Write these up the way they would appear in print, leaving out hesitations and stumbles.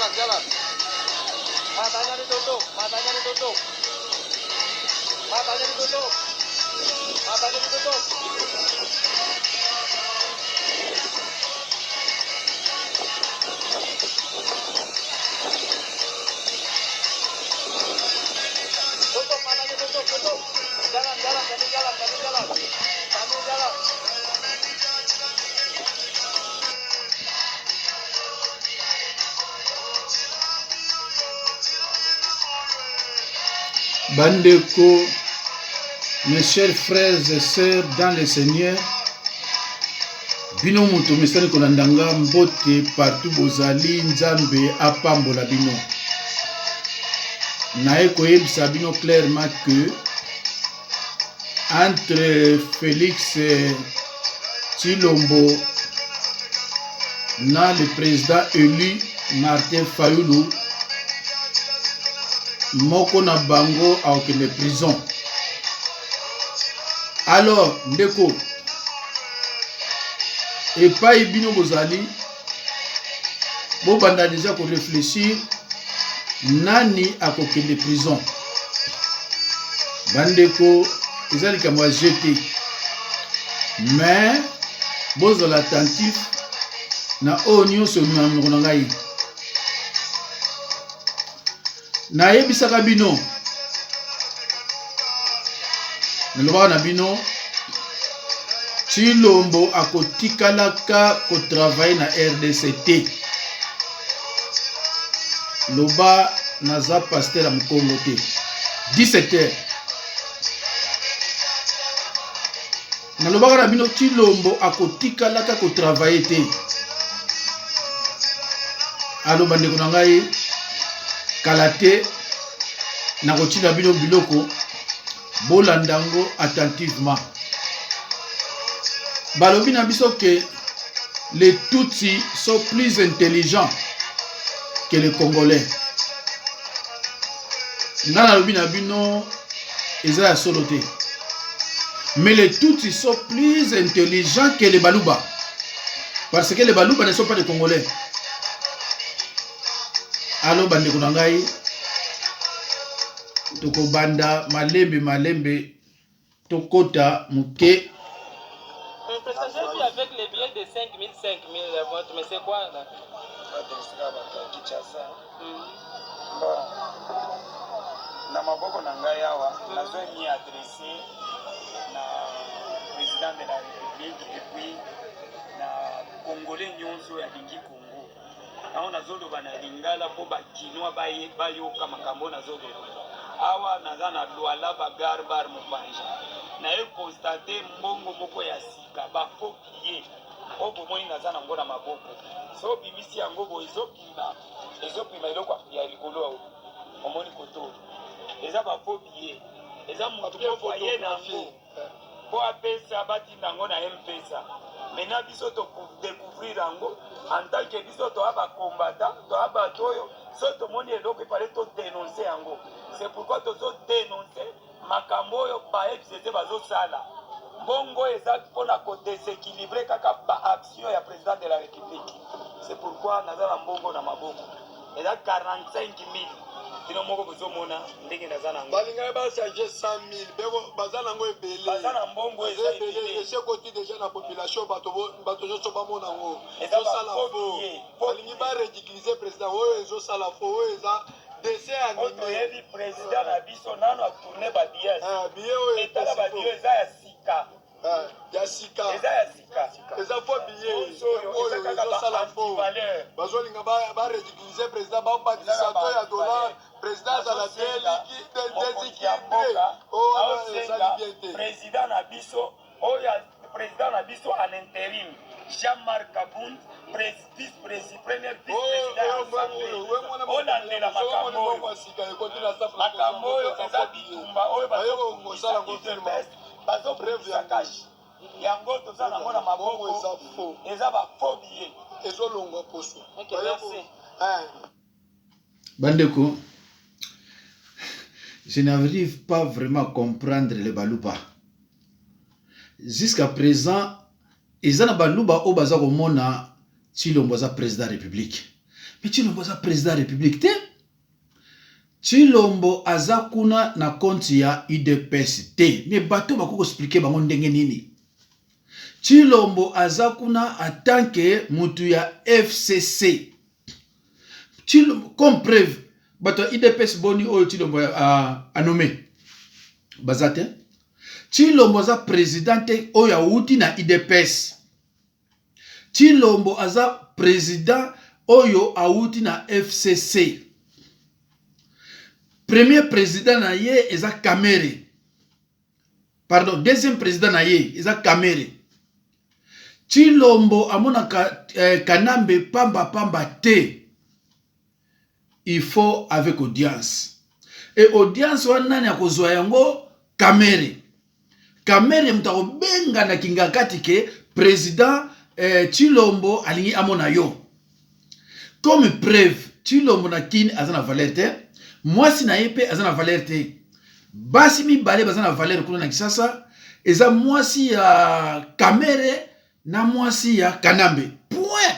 jalan. Matanya ditutup. Matanya ditutup. Matanya ditutup. Matanya ditutup. Tutup, matanya tutup, tutup. Jalan, jalan, kami jalan, kami jalan. Kami jalan. Bandeko, mes chers frères et sœurs dans le Seigneur, bino muto mesani kolandanga mbote partout bozali nzambe apambola bino. Nae koyebisa bino clairement que entre Félix Tshilombo na le président élu Martin Fayulu moko na bango aokende prison. Alors ndeko epai bino bozali bobanda déjà ko réfléchir nani akokende prison. Bandeko ezali likambo ya jeté, mais bozala attentif na oyo nyonso na monoko na ngai. Nayebisaka bino nalobaka na bino Tshilombo akotikalaka kotravaille na RDCT. Loba naza pasteur ya Mukongo te. 17h nalobaka na bino Tshilombo akotikalaka kotravaille te. Aloba ndeko na ngai kala te nakotina bino biloko bolandango attentivement. Balobi na biso que les Tutsis sont plus intelligents que les Congolais. Nga nalobi na bino eza ya solo te. Mais les Tutsis sont plus intelligents que les Baluba. Parce que les Baluba ne sont pas des Congolais. Alo bande kuna ngai toko banda malembe tokota muke. Avec les billets de 5 000, mais c'est quoi là? Bon, na maboko na ngai awa nazo mi adressé na président de la République et puis na Congolais nyonso ya lingi Congo. Awa nazoloba na lingala po bakinois bayoka makambo nazoloba. Awa naza na Douala bagar bar mopanja. Na ye constate mbongo moko ya sika bafopie obo moni naza na ngona maboko. So bimisi yango bo ezopima eloko ya likolo omoni koto. Eza bafopie. Eza mutu po ye na ngo. Po apesa batinda ngo na M-Pesa. Maintenant biso to découvrir yango en tant que biso to aba combattant to aba toyo so to moni eloko paré to dénoncer yango. C'est pourquoi to dénoncer makambo yo ba FCC bazo sala. Bongo eza pona ko déséquilibrer kaka ba action ya président de la République. C'est pourquoi nazala mbongo na maboko. Eza 45 000. Tino moko bozomona ndenge nazana ngo. Balinga ba changer 100 000. Beko bazana ngo ebele. Bazana mbongo eza ebele. C'est côté déjà la population bato zo ba mona ngo. Eza sala fo. Balingi ba ridiculiser président oyo ezo sala fo oyo eza dessin animé. Oyebi président na biso nano a tourner ba billets. Billet oyo etala ba billets eza ya sika. Ya sika. Eza ya sika. Eza fo billet. Oyo ezo sala fo. Bazolinga ba ridiculiser président ba patisa to ya dollar. Président à la déséquilibré. Président na biso, président na biso en intérim. Jean-Marc Kabound, vice-président, premier vice-président. Olandela makambo. Makambo eza bitumba oyo bazo preuve cash. Yango toza na mona maboko eza ba phobie. Ezolongwa poso. Bandeko, je n'arrive pas vraiment à comprendre les Baluba. Jusqu'à présent, ils ont Baluba au bazar au mona Tshilombo za président de la République. Mais Chilombo aza président de la République te. Chilombo aza kuna na konti ya UDPS te. Mais bato bako expliquer bango ndenge nini. Chilombo aza kuna en tant que mutu ya FCC. Chilombo comme preuve bato UDPS boni oyo Chilombo a nommé. Bazate. Chilombo aza président te oyo auti na UDPS. Chilombo aza président oyo auti na FCC. Premier président na ye eza Kamere. Pardon, deuxième président na ye eza Kamere. Chilombo amona Kanambe pamba te. Il faut avec audience. Et audience wana na kozwa yango Kamere. Kamere mutako benga na kingakati ke président Chilombo alingi amona yo. Comme preuve, Chilombo na kin azana valeur te. Mwasi na yepe azana valeur te. Basi mi bale bazana valeur kuna na Kisasa. Eza mwasi ya Kamere na mwasi ya Kanambe. Point.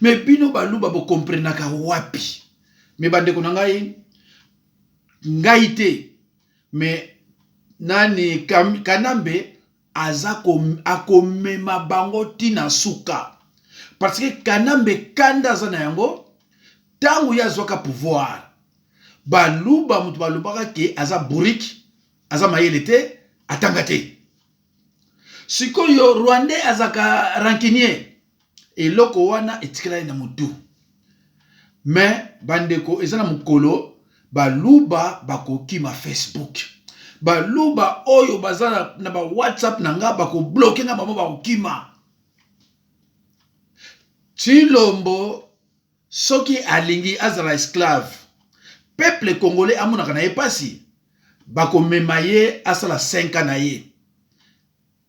Mais bino baluba bo comprenaka wapi. Mais bande kuna ngai te. Mais nani Kanambe aza akomema bango tina suka. Parce que Kanambe kanda zana yango tangu ya zwaka pouvoir. Baluba mutu balubaka ke aza burik, aza mayele te, atanga te. Sikoyo Rwandais azaka rancunier. Eloko wana etikala na mutu. Mais bandeko ezana mukolo baluba bakoki ma Facebook. Baluba oyo bazana na ba WhatsApp nanga bako bloquer nga bamo bakokima. Chilombo soki alingi azara esclave. Peuple congolais amonaka na ye pasi. Bako memaye asala 5 ans na ye.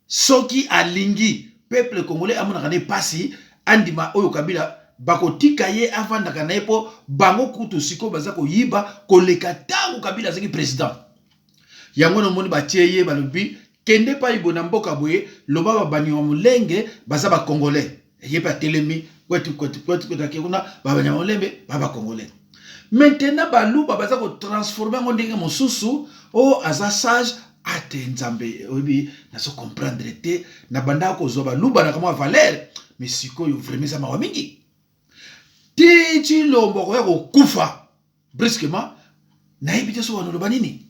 Soki alingi peuple congolais amonaka na ye pasi andima oyo Kabila bako tika ye avandaka na ye po bango kutu siko bazako yiba koleka tango Kabila azaki président. Yango no moni batie ye balobi kende pa ibona mboka boye loba babani wa mulenge baza ba congolais. Ye pa telemi kwetu kuna babani wa mulembe baba congolais. Maintenant baluba baza ko transformer ngo ndenge mosusu o aza sage ate nzambe obi na so comprendre te na banda ko zo baluba na kama valeur mais sikoyo vraiment ça ma mingi. Ti Chilombo ko yako kufa brusquement na ibite so wana loba nini.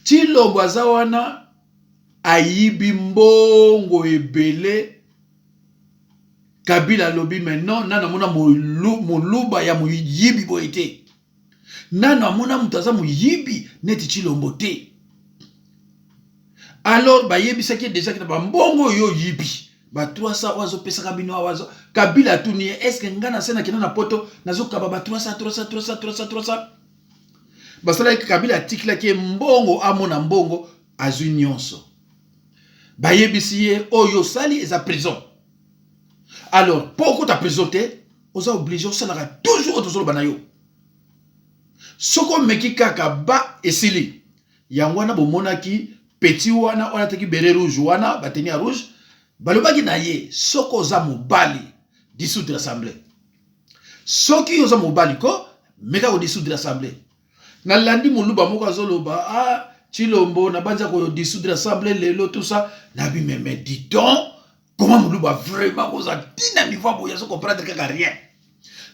Chilombo aza wana ayibi mbongo ebele. Kabila lobi maintenant nana mona moluba ya muyibi boite. Nana mona mutaza muyibi neti Chilombo te. Alors ba yebi saki déjà ki na ba mbongo yo yibi. Ba 300 wazo pesa kabino wazo. Kabila tuni est-ce que ngana sena kina na poto nazo kaba ba 300. Basala Kabila tikla ki mbongo amona mbongo azwi nyonso. Ba yebi siye oyo sali eza prison. Alors, pourquoi tu as présenté, on a obligé, on a toujours autour de l'anayo. Soko meki kaka ba esili. Yangwana bo monaki, petit wana, on a teki beret rouge wana, batenia rouge. Balobaki na ye, soko za mobali, dissoudre l'assemblée. Soki oza mobali ko, meka ko dissoudre l'assemblée. Na landi moluba moko azoloba, ah, Chilombo, na banza ko dissoudre l'assemblée, lelo, tout ça. Nabi mais dis donc, comment Moulouba vraiment vous a dynamique pour y comprendre que rien.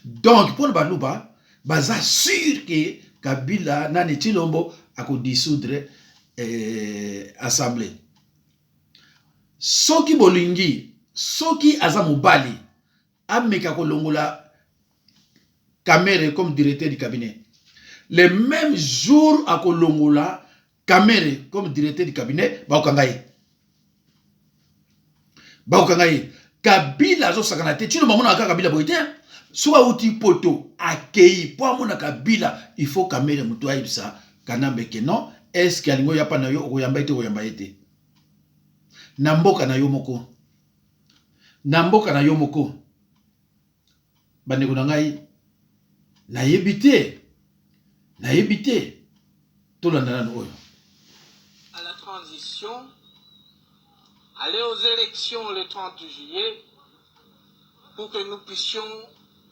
Donc pour le Balouba, baza sûr que Kabila nani Chilombo a dissoudre assemblée. Soki bolingi, soki azamubali, ameka kolongola Kamere comme directeur du cabinet. Le même jour à kolongola Kamere comme directeur du cabinet, ba okangaye. Baokangaye Kabila zo sakanate tu no mamona ka Kabila boite soit outi poto akei po amona Kabila il faut Kamere mutu aibisa Kanambe ke non est-ce que alingo ya pa na yo oyamba ete na mboka na yo moko bande ko ngai na yebite to landana oyo à la transition. Aller aux élections le 30 juillet pour que nous puissions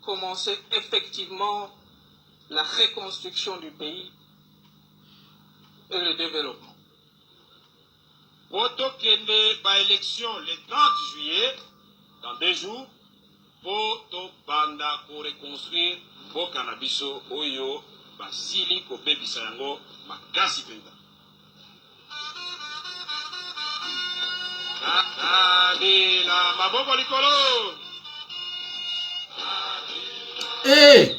commencer effectivement la reconstruction du pays et le développement. Poto kende ba élection le 30 juillet, dans 2 jours, poto banda ko reconstruire mboka na biso oyo basili ko bebisa yango makasi penda. La maboko likolo. Eh!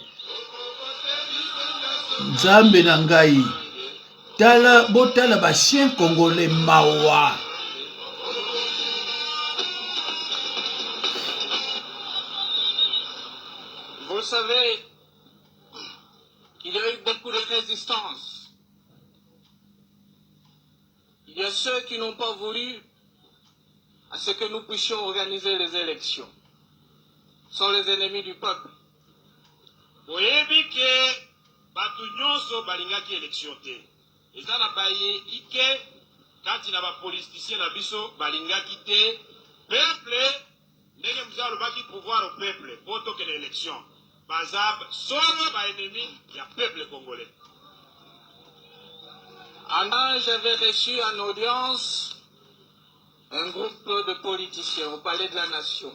Nzambe na ngai. Tala botala ba chien congolais mawa. Vous savez qu'il y a eu beaucoup de résistance. Il y a ceux qui n'ont pas voulu à ce que nous puissions organiser les élections. Ce sont les ennemis du peuple. Boyebi ke batu nyonso balingaki élection te. Eza na baye ike kati na ba politicien na biso balingaki te. Peuple ndenge mzee alobaki pouvoir au peuple poto ke l'élection. Bazab solo ba ennemi ya peuple congolais. J'avais reçu en audience un groupe de politiciens au Palais de la Nation.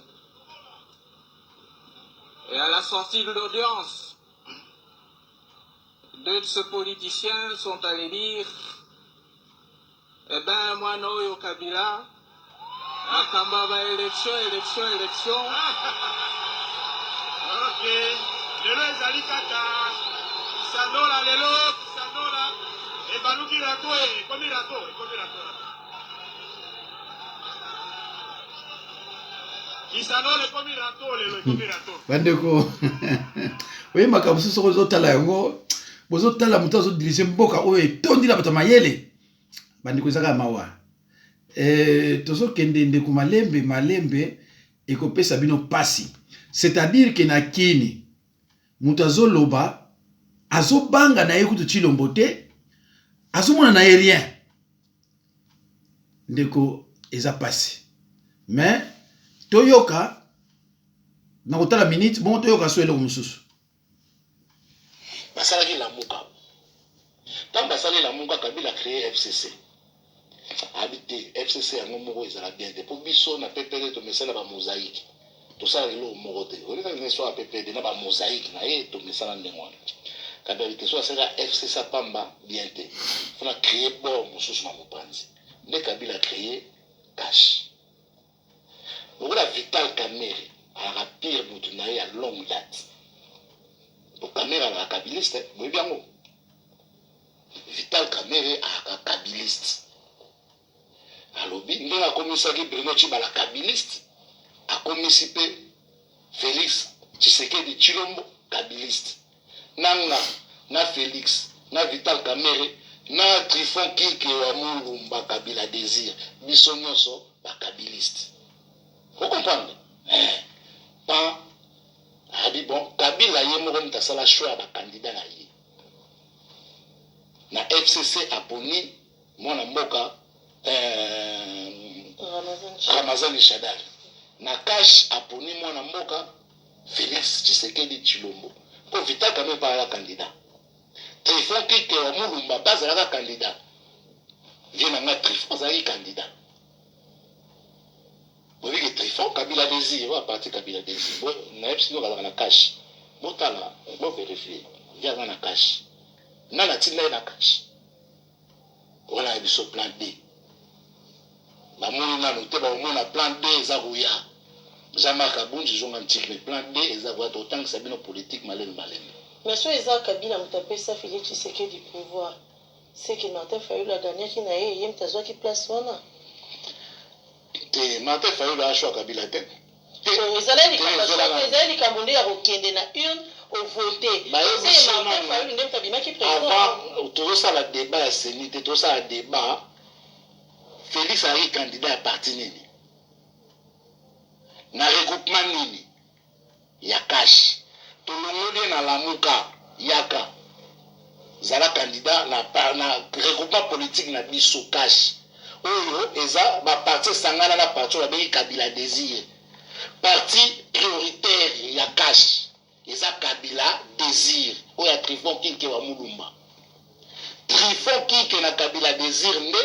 Et à la sortie de l'audience, 2 de ces politiciens sont allés dire « Eh ben, moi, Noyo Kabila, Akambaba élection. » Ok, lelo ezali kaka sanola lelo sanola ebaluki rato ekomi rato. Kisanola ekomi rato lelo ekomi rato. Bandeko. Oui, makambo so ko zotala yango. Bozotala mutu azodirige mboka oyo etondi na bato mayele. Bandeko ezaka mawa. Tozokende ndeko malembe ekopesa bino pasi. C'est-à-dire que na kini mutu azoloba azobanga na ye kutu Tshilombo te, azomona na ye rien. Ndeko eza pasi. Mais toyoka na kotala minute bon toyoka so eloko mosusu. Basalaki lamuka. Tant basali lamuka Kabila créé FCC. Habité FCC yango moko ezala bien te. Pour biso na PPD to mesala ba mosaïque. To sala lelo moko te. On est dans soit PPD na ba mosaïque na ye to mesala ndengwana. Kabila te soit sala FCC pamba bien te. Fona créer bon mosusu na mopanzi. Ne Kabila créé cash. Okola Vital Kamerhe a pire mutu na ye à longue date. Pour Kamerhe la kabiliste, oui bien mot. Vital Kamerhe a kabiliste. Alobi, nous avons commencé à Bruno Chiba la kabiliste, a commencé Félix Tshisekedi Tshilombo kabiliste. Nanga, na Félix, na Vital Kamerhe, na Trifon Kike wa Mulumba Kabila Désir, Bissonyoso la kabiliste. Vous comprenez? Pas. A dit bon, Kabila yé moko mutasala choix ba candidat na yé. Na FCC aponi mwana mboka Ramazani Shadari. Na cash aponi mwana mboka Félix Tshisekedi Tshilombo. Pour Vital Kamerhe pas la candidat. Trifon Kike wa Mulumba pas la candidat. Vient na Trifon zali candidat. Vous voyez que Trifon, Kabila Désir, à partir Kabila Désir, na epsino kala na cash. Botala, bon vérifier. Via na cash. Na tinda na cash. On a biso plan B. Ba moni na noté ba mona plan B za ruya. Jean-Marc Kabunji jonga antique mais plan B za ruya autant que sabino politique malène. Mais so eza Kabila mutapé ça Félix Tshisekedi du pouvoir. C'est que Martin Fayulu a gagné qui na yé mtazwa ki place wana. Martin Fayulu a choisi Kabila te. Ezali likambo ya kokende na une au voter. C'est Martin Fayulu ndem tabimaki président. Avant tout ça la débat ya sénité, tout ça la débat Félix a eu candidat à parti nini. Na regroupement nini. Ya cash. Tout le monde na lamuka yaka. Zala candidat na regroupement politique na biso cash. Oyo eza ba parti sangana na parti la bengi Kabila Désir. Parti prioritaire ya cash. eza Kabila Désir oyo ya Trifon Kinke wa Mulumba. Trifon Kinke na Kabila Désir nde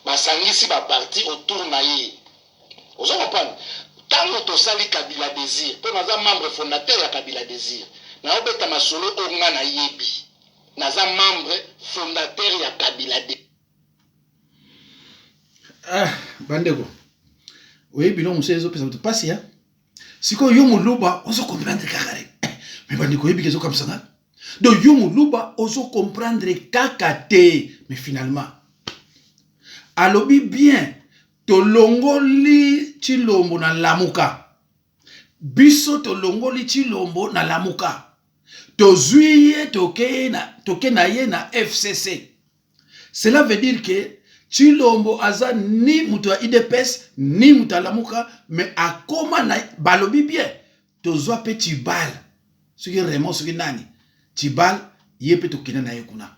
basangisi ba parti autour na ye. Ozo comprendre? Tango tosali Kabila Désir, pe naza membre fondateur ya Kabila Désir. Na obeta masolo onga na yebi. Naza membre fondateur ya Kabila Désir. Ah, bandeko. Oui, bilon musezo pesa tu pasi ya. Siko yo muluba ozo comprendre kakare. Mais bandeko yebi kezo comme ça na. Donc yo muluba ozo comprendre kakate. Mais finalement alobi bien tolongoli chilombo na lamuka. Biso tolongoli chilombo na lamuka. Tozuiye toke na ye na FCC. Cela veut dire que Chilombo aza ni mutu ya IDPS ni mutu ya lamuka, mais akoma na balobi bien tozwa pe Tibal soki Raymond soki nani Tibal ye pe tokina na ye kuna.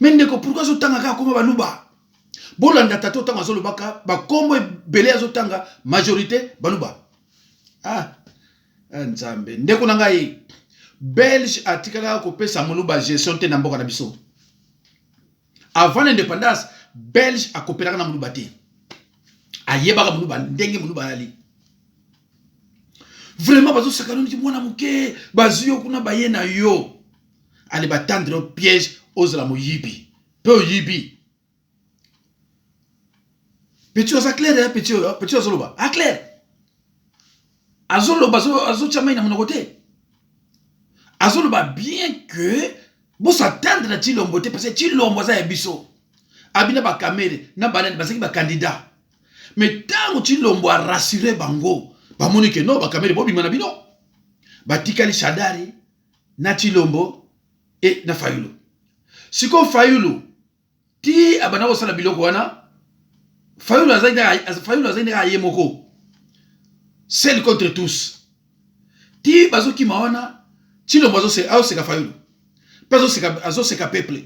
Mais ndeko pourquoi zotanga kaka koma baluba bolanda tato otanga azolobaka bakombo ebele azotanga majorité baluba. Ah nzambe ndeko na ngai Belge atikala kopesa muluba gestion te na mboka na biso. Avant l'indépendance, Belge a coopéré na muluba te. Ayebaka muluba ndenge muluba ali. Vraiment bazo sakano ti mwana muke, bazuyo kuna baye na yo. Ali batandre au piège aux la moyibi. Peu yibi. Petit osa clair petit ozoloba. A clair. Azoloba azo chama ina monokote. Azoloba bien que bon s'attendre na Chilombo te parce que Chilombo za ebiso. Abina ba kamere na banane basaki ba candidat. Mais tango Chilombo a rassuré bango, ba monike no ba kamere bo bimana bino. Ba tikali Shadari na Chilombo et na Fayulu. Siko Fayulu ti abana ko sala biloko wana. Fayulu azaina yemoko. Seul contre tous. Ti bazoki mawana Chilombo azo ka Fayulu. Azo seka peuple.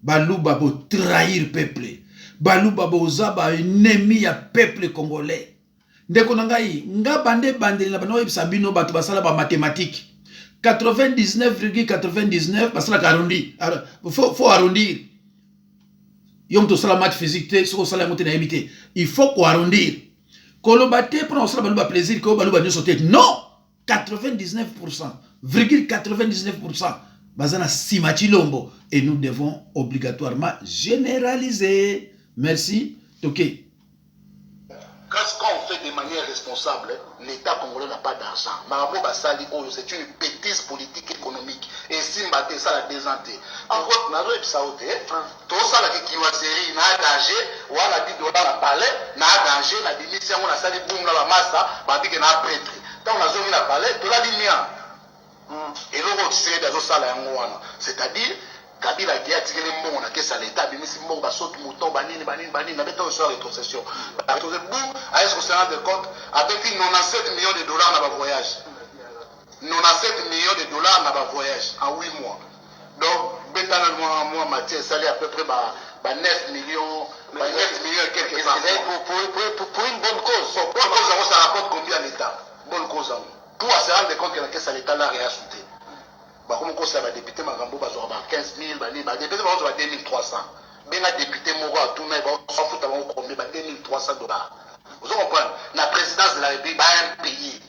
Baluba bo trahir peuple. Baluba bo zaba ennemi ya peuple congolais. Ndeko nangai nga bande na bano sabino batu basala ba mathématique. 99,99 basala ka arrondi. Faut arrondir. Yom to sala math physique te soko sala moté na yebité. Il faut ko arrondir. Kolobate pour sala baluba plaisir ko baluba nyoso tête. Non, 99%, 99%. Bazana Sima Chilombo. Et nous devons obligatoirement généraliser. Merci. Ok. Quand on fait de manière responsable, l'État congolais n'a pas d'argent. C'est une bêtise politique économique. Et si Mbate, ça l'a désenté. Encore, n'a pas sauté. Tout ça, la série, n'a danger. Ou à $10 à palais, n'a danger. N'a démission, on a sali boum dans la masse, n'a dit qu'il n'a prêtre. Tant on a zone à palais, tout l'a dit mien. Et l'autre, c'est-à-dire, Kabila qui a tiré le monde, qui est à l'État, mais si mon bassot, mouton, banine, n'a pas de rétrocession. La rétrocession, est-ce qu'on se rend compte, avec 97 millions de dollars dans le voyage. 97 millions de dollars dans le voyage, en 8 mois. Donc, moi, Mathieu, ça à peu près 9 millions, 9 millions et quelques pour une bonne cause. Bonne cause, ça rapporte combien à l'État? Bonne cause. Pour se rendre compte que la caisse à l'État n'a rien ajouté. Comme on a député Magambo, 15 000, député 2300. Bien la député Moura, tout le monde s'en fout avant combien, 2300 $. Vous comprenez? La présidence de la République a un pays.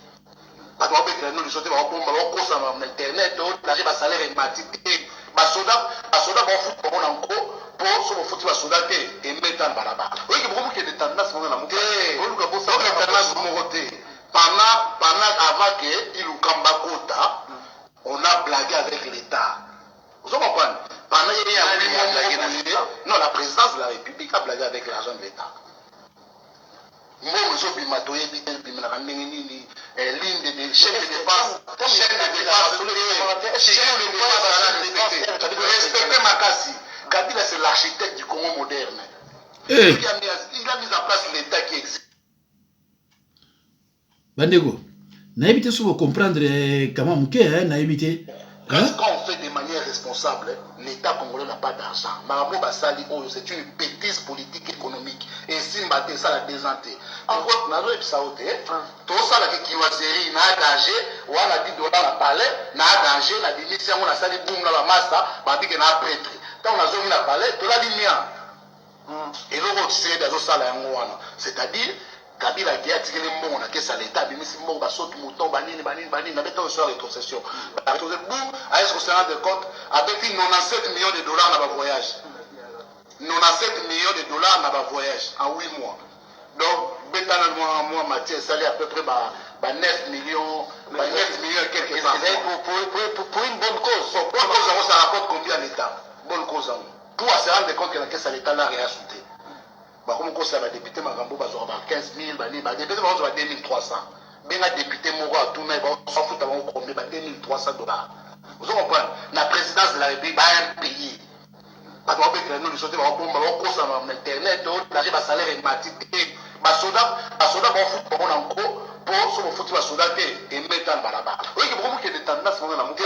Parce que nous, nous sommes en internet, l'argent va salaire et matité. Les soldats vont foutre pour un gros, pour se foutre les soldats et mettre en baraba. Oui, il y a des tendances pour la montée. Pendant avant qu'il ou Kambakota, on a blagué avec l'État. Vous comprenez? Pendant il y a non, la présidence de la République a blagué avec l'argent de l'État. Moi, je suis matoyé, ligne de chef de défense, respecter Makassi. Kabila, c'est l'architecte du Congo moderne. Il a mis en place l'État qui existe. Bandego, naïbité, si vous comprendre comment on a évité. Quand on fait de manière responsable, l'État congolais n'a pas d'argent. Maramo Basali, c'est une bêtise politique économique. Et si Mbaté, ça l'a désenté. Pourquoi nous avons sauté? Tout ça, la série, n'a danger, ou on a dit $, la palais, n'a danger, la démission, on a sali boum dans la masse, on a dit qu'on a prêtre. Quand on a zoné la palais, tout l'a dit mien. Et l'autre, c'est-à-dire, Kabila qui a tiré les mots, on a qu'est-ce à l'État, mais si mot, saute mouton, banine, n'a pas de rétrocession. Boum, est-ce qu'on se rend compte, avec 97 millions de dollars dans le voyage. 97 millions de dollars dans le voyage, en 8 mois. Donc, moi, Mathieu, ça allait à peu près 9 millions, 9 millions et quelques pour une bonne cause. Bonne cause, ça rapporte combien à l'État? Bonne cause. Pour se rendre compte que la caisse à l'État n'a rien ajouté. Comme on a député Magambo, 15 000, député 2300. Bien député Moro, tout le monde s'en fout avant combien, $2300. Vous comprenez? La présidence de la République va un pays. Parce qu'on peut nous sauter, on va sur Internet, on a salaire ématique. Les soldats vont foutre en gros pour se foutre les soldats et mettre en barabara. Oui, il y a beaucoup de tendances dans la montée.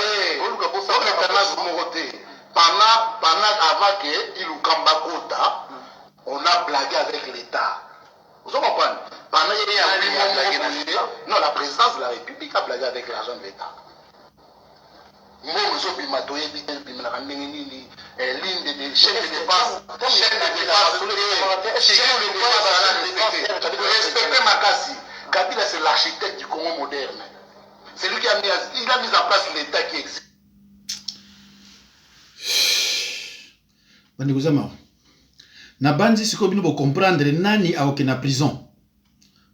Pendant avant qu'il ou Kambakota, on a blagué avec l'État. Vous comprenez? Pendant qu'il y a blagué avec l'État. Non, la présidence de la République a blagué avec l'argent de l'État. Moi, je suis matoyé, ligne de chaîne de défense, respectez Makassi. Kabila, c'est l'architecte du Congo moderne. C'est lui qui a mis en place l'État qui existe. Bandikuzama. Na bandi siko bino bo comprendre nani aoke na prison.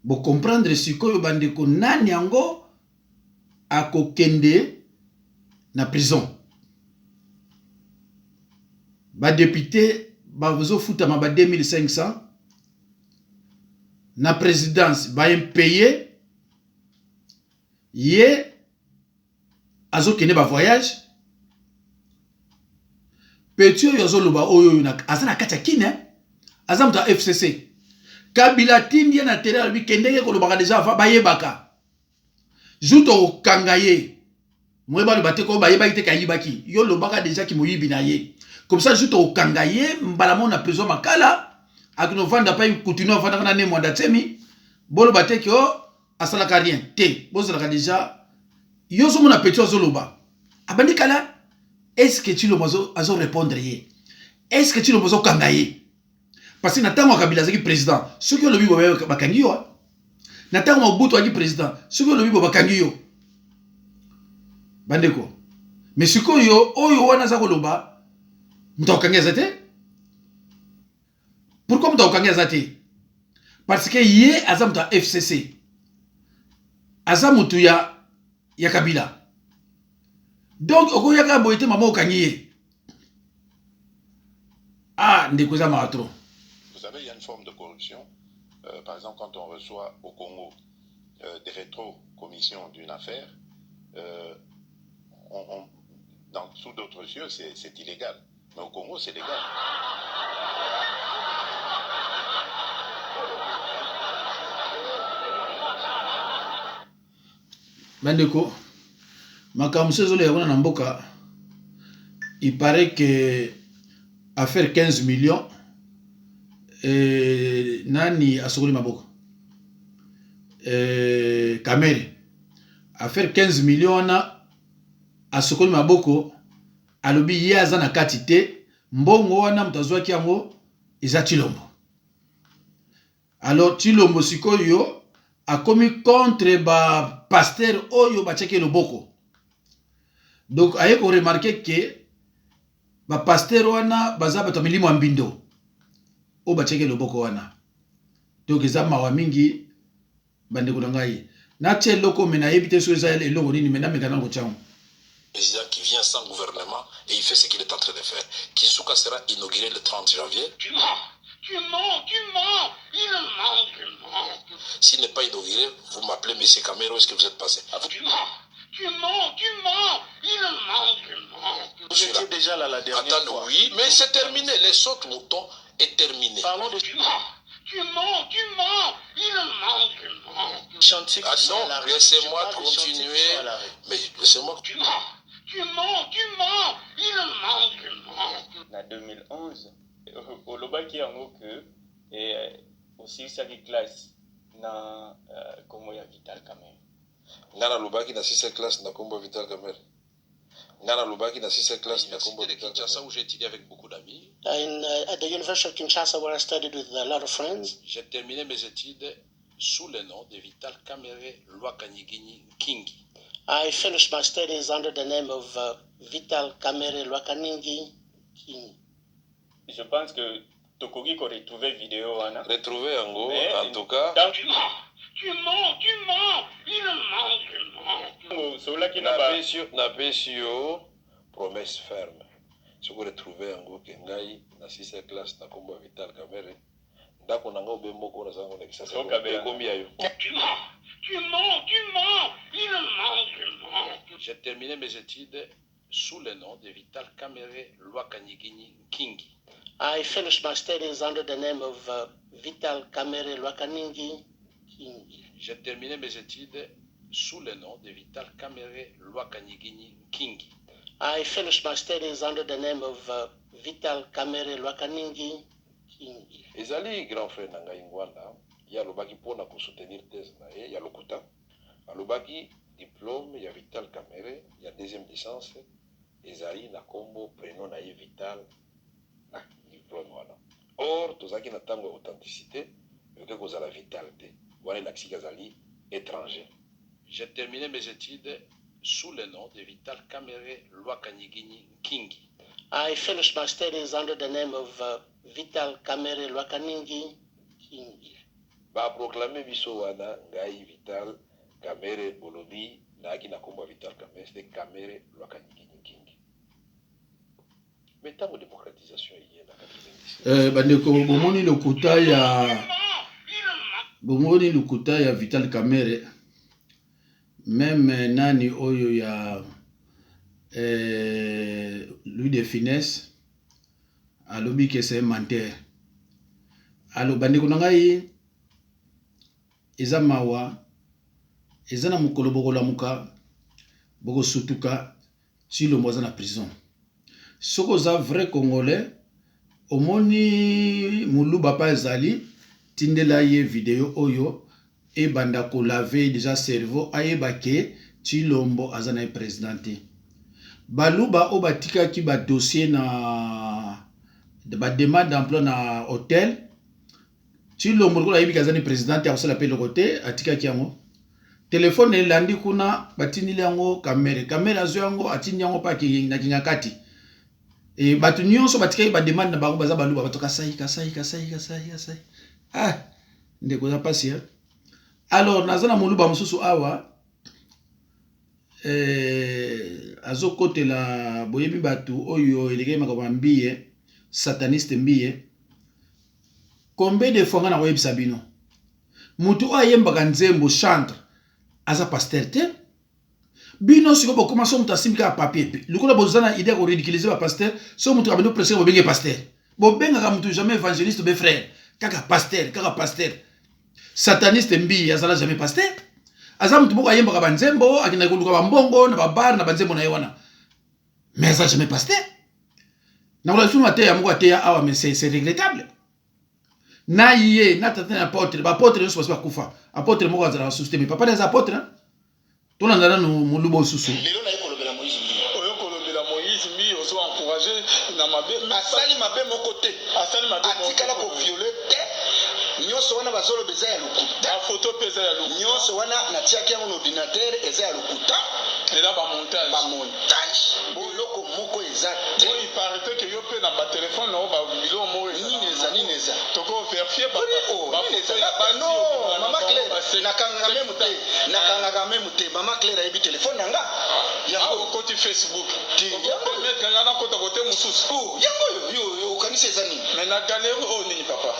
Bo comprendre siko bandiko nani ango akokende na prison. Ba député ba vozo futama ba 2500 na présidence ba payé ye azokende ba voyage. Petit yozoloba oyo na azana kacha kine azamta FCC Kabila tindi na terre albi kendenge ko lobaka déjà va bayebaka juto kangaye mweba le bateko bayeba ite kayibaki yo lobaka déjà ki moyibi na ye comme ça juto kangaye mbala mona prezo makala akino vanda pa continue vanda na ne mwanda temi bolo bateko asala ka rien te bozo la déjà yo zo mona petit yozoloba abandi kala. Est-ce que tu le mozo azo répondre yé? Est-ce que tu le mozo kangaye? Parce que natango Kabila zaki président, ceux qui ont le bibo bakangi yo. Natango Mobutu aki président, ceux qui ont le bibo bakangi yo. Bandeko. Mais ce que yo oyo wana za koloba, muta okangi zate? Pourquoi muta okangi zate? Parce que yé azamuta FCC. Azamutu ya Kabila. Donc, vous savez, il y a une forme de corruption. Par exemple, quand on reçoit au Congo des rétro-commissions d'une affaire, sous d'autres cieux, c'est illégal. Mais au Congo, c'est légal. Bandeko. Il paraît que affaire 15 millions nani asogoli maboko Kamere affaire 15 millions na asogoli maboko alobi yaza na katite mbongo wana mtazwaki yango eza Chilombo. Alors Chilombo sikoyo a commis contre ba pasteur oyo ba cheke loboko. Donc aye ko remarquer que ba pasteur wana baza bato milimo ambindo o ba cheke loboko wana. Donc eza mawa mingi bande ko ngai. Na tche loko mena yebite so eza eloko nini mena mekana ko chango. Président qui vient sans gouvernement et il fait ce qu'il est en train de faire. Kinsuka sera inauguré le 30 janvier. Tu mens, il ment. S'il n'est pas inauguré, vous m'appelez M. Camero, est-ce que vous êtes passé? Tu mens, il ment. Vous étiez déjà là la dernière fois. Attends, oui, mais c'est terminé, les sautes moutons est terminé. Parlons de... Tu mens, il ment. Chantier. Ah non, laissez-moi continuer. Mais laissez-moi... Tu Tu mens, il ment. Na 2011 olobaki yango que osilisaki classe na kombo ya Vital Kamerhe. Ngana lobaki na 6e classe na kombo Vital Kamerhe. Ngana lobaki na 6e classe na kombo Vital Kamerhe. Où j'ai étudié avec beaucoup d'amis. At the University of Kinshasa, where I studied with a lot of friends. J'ai terminé mes études sous le nom de Vital Kamerhe Lwakanyigini Kingi. I finished my studies under the name of Vital Kamerhe Lwakaningi Kingi. Je pense que Tokogi ko retrouver vidéo wana. Retrouver yango en tout cas. Tu mens, il ment. Sola ki na pesio promesse ferme. Si vous retrouvez yango ke ngai na 6e classe na kombo Vital Kamerhe ndako nanga obe moko na zango na kisasa komi ayo. Tu mens, il ment. J'ai terminé mes études sous le nom de Vital Kamerhe Lwakanyigini Kingi. I finished my studies under the name of Vital Kamerhe Lwakaningi Kingi. J'ai terminé mes études sous le nom de Vital Kamerhe Lwakanyigini Kingi. I finished my studies under the name of Vital Kamerhe Lwakaningi Kingi. Ezali grand frère nanga ingwanda ya lobaki pona ko soutenir thèse na ye ya lokuta. Alobaki diplôme ya Vital Kamerhe ya 2e licence ezali na kombo prénom na ye Vital na diplôme wana. Or tozaki na tango authenticité yoke kozala Vital te. Wana na kazali étranger. J'ai terminé mes études sous le nom de Vital Kamerhe Lwakanyigini Kingi. I finished my studies under the name of Vital Kamerhe Lwakaningi Kingi. Ba proclamer biso wana ngai Vital Kamerhe Bolodi na aki na kombo Vital Kamerhe c'était Kamerhe Lwakanyigini Kingi. Mais tant de démocratisation hier na 90. Bandeko bomoni lukuta ya Vital Kamerhe même nani oyo ya Louis de Finesse alobi que c'est menteur. Alo bandeko na ngai eza mawa eza na mokolo bokola muka boko sutuka tilo mwaza na prison. Soko za vrai congolais omoni muluba pa ezali tindela ye video oyo e banda ko laver déjà cerveau ayeba ke Tshilombo azana présidenté. Baluba o batika ki ba dossier na ba demande d'emploi na hôtel. Tshilombo ko ayebi kazani présidenté a osala pe le côté atika ki yango. Téléphone elandi kuna batindili yango kamera zo yango atindi yango pa ki na kinyakati. Et batu nyonso batika ba demande na bango baza baluba batoka sai. Ah, ndeko za pasi hein. Alors nazana moluba mususu awa azo kote la boyebi batu oyo elege makaba mbiye sataniste mbiye. Combien de fois ngana oyebisa bino mutu ayembaka nzembo chantre aza pasteur te bino siko bokoma so mutu asimika papier pe lukola bozana idée ko ridiculiser ba pasteur so mutu abino presque bobenge pasteur bobenga mutu jamais évangéliste be frère kaka pasteur sataniste mbi azala jamais pasteur aza mutu boko ayembaka banzembo akina kuluka bambongo na babar na banzembo na yewana mais azala jamais pasteur na wala sunu ate ya moko ate ya awa mais c'est regrettable na yé na tata na apôtre ba apôtre nso basi bakufa apôtre moko azala susté mais papa des apôtres hein tona ndana no mulubo susu lelo na ekolobela Moïse Mbi oyo kolobela Moïse Mbi ozo encourager na mabe asali mabe moko te asali mabe atikala ko violer te nyonso wana bazolo beza ya lokuta ba photo pesa ya lokuta nyonso wana natiaki yango na ordinateur eza ya lokuta ela ba montage boloko moko eza te il paraît que yo pe na ba téléphone na ba bilo mo nini eza toko vérifier ba photo ya bano mama Claire nakanga même te mama Claire ayebi téléphone nanga yango koti Facebook yango mettre ngana kota kote mususu yango yo kanisa eza nini mais na galerie o nini papa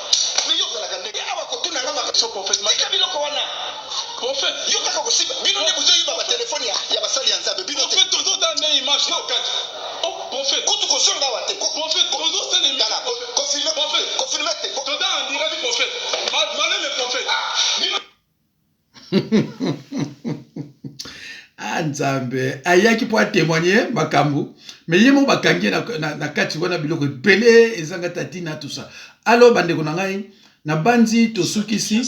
mais yo kala kande awa kotuna ngama so prophète tika biloko wana prophète yo kaka kosiba bino ne buzo yiba ba téléphone ya basali ya nzambe bino te prophète tozo dane image yo kati oh prophète kutu kosonga wate prophète tozo sene dala confirme te toda en direct prophète malé le prophète Nzambe ayaki po témoigner makambo mais yemo bakangi na kati wana biloko belé ezanga tatina tout ça. Alors bande ko ngai na banzi to sukisi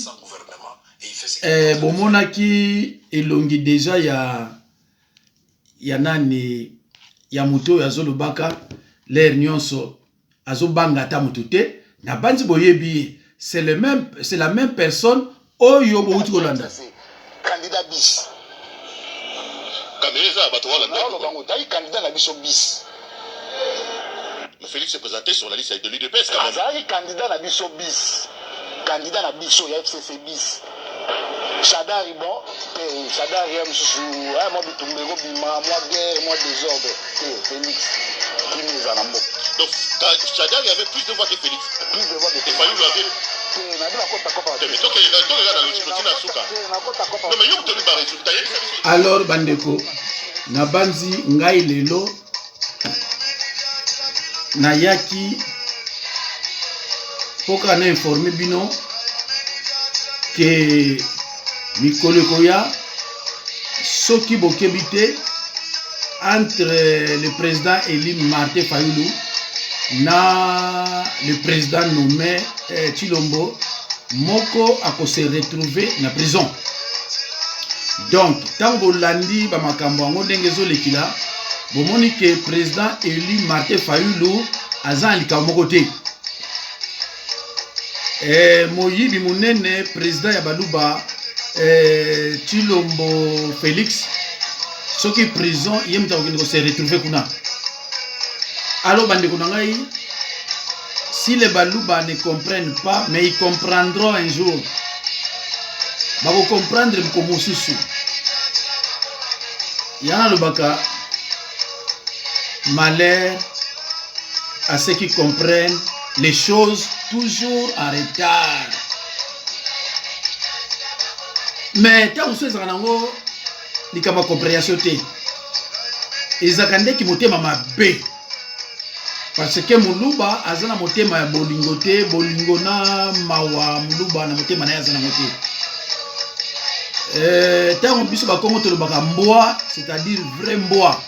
bomonaki elongi déjà ya nani ya muto ya zolobaka l'air nyonso azobanga ta mutute na banzi boyebi c'est la même personne oyo bo uti kolanda candidat bis Kameza Batola le candidat la biso bis. Mais Félix s'est présenté sur la liste de l'UDPS quand même. Azali candidat la biso bis. Candidat la biso ya FCC bis. Chadari bon, Chadari aime sous moi bitumbego bima moi guerre moi désordre. Félix qui nous en a mot. Donc Chadari avait plus de voix que Félix. Plus de voix que Félix. Fayulu avait alors bandeko na banzi ngai lelo na yaki poka na informer bino que mikolo koya soki bokebite entre le président Eli Martin Fayulu na le président nommé Chilombo moko ako se retrouver na prison. Donc tango landi ba makambo ngo ndenge zolekila bomoni ke président Eli Martin Fayulu azan likambo kote moyibi munene président ya baluba Chilombo Félix soki prison yemta ko se retrouver kuna. Alors bande ko ngai si les baluba ne comprennent pas, mais ils comprendront un jour. Ils vont comprendre comme susu. Il y a le baka malheur à ceux qui comprennent les choses toujours en retard. Mais tant que vous avez dit que ma compréhension est, ils ont qui montent ma bé. Parce que muluba azana motema ya bolingo te bolingo na mawa muluba na motema na azana mote tango biso ba kongo to baka mboa c'est-à-dire vrai mboa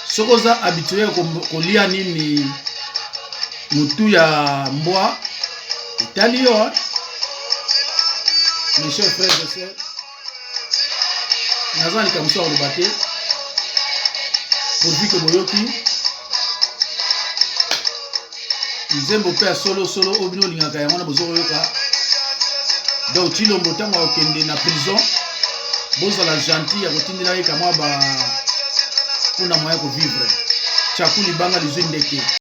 sokoza habitué kolia nini mutu ya mboa italio mes chers frères et sœurs nazali kamso au bate pourvu que boyoki nzembo pe solo obino lingaka yango na bozoko yoka donc Chilombo tango okende na prison bozala gentil ya kotindela ye kamwa ba kuna moya ko vivre chakuli banga lizwe ndeke